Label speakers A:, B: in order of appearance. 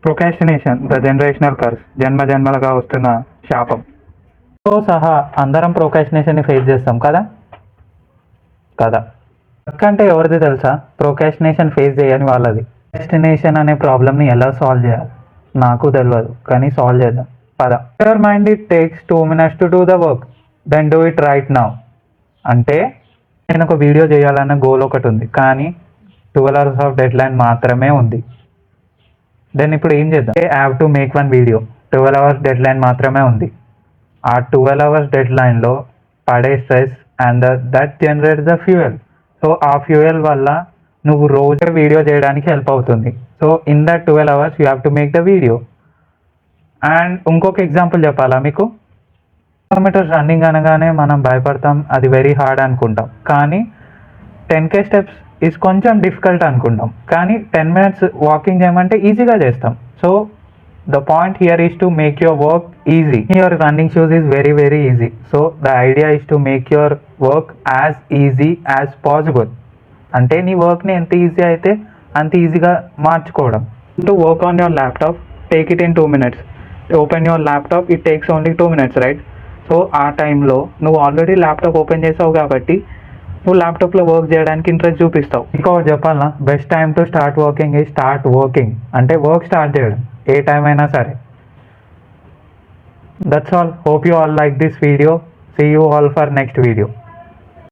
A: Procrastination the generational curse, జన్మ జన్మలుగా వస్తున్న శాపం. తో సహా అందరం ప్రొకాస్టినేషన్ని ఫేస్ చేస్తాం కదా. వర్క్ అంటే ఎవరిది తెలుసా? ప్రొకాస్టినేషన్ ఫేస్ చేయని వాళ్ళది. ప్రొకాస్టినేషన్ అనే ప్రాబ్లమ్ని ఎలా సాల్వ్ చేయాలి నాకు తెలియదు, కానీ సాల్వ్ చేద్దాం పద. Your mind it takes 2 minutes to do the work, then do it right now. అంటే నేను ఒక వీడియో చేయాలన్న గోల్ ఒకటి ఉంది, కానీ 12 hours ఆఫ్ డెడ్ లైన్ మాత్రమే ఉంది. దెన్ ఇప్పుడు ఏం చేద్దాం? I have to make 1 video. 12 hours dead line మాత్రమే ఉంది. ఆ 12 hours డెడ్ లైన్లో పడే stress and that generates the fuel. So ఆ ఫ్యూయల్ వల్ల నువ్వు రోజు వీడియో చేయడానికి హెల్ప్ అవుతుంది. So in that 12 hours you have to make the video. And ఇంకొక ఎగ్జాంపుల్ చెప్పాలా మీకు? కిలోమీటర్స్ రన్నింగ్ అనగానే మనం భయపడతాం, అది వెరీ హార్డ్ అనుకుంటాం. కానీ 10K స్టెప్స్ ఇస్ కొంచెం డిఫికల్ట్ అనుకుంటాం, కానీ 10 minutes వాకింగ్ చేయమంటే ఈజీగా చేస్తాం. So the point here is to make your work easy. Your running shoes is very very easy. So the idea is to make your work as easy as possible. అంటే నీ వర్క్ని ఎంత easy అయితే అంత ఈజీగా మార్చుకోవడం. To work on your laptop, take it in 2 minutes. Open your laptop, it takes only 2 minutes, right? So ఆ టైంలో నువ్వు ఆల్రెడీ ల్యాప్టాప్ ఓపెన్ చేసావు కాబట్టి నువ్వు ల్యాప్టాప్లో వర్క్ చేయడానికి ఇంట్రెస్ట్ చూపిస్తావు. ఇంకొకటి చెప్పాలా, best time to start working ఈ స్టార్ట్ వర్కింగ్. అంటే వర్క్ స్టార్ట్ చేయడం ఏ టైం అయినా సరే. That's all. Hope you all like this video. See you all for next video.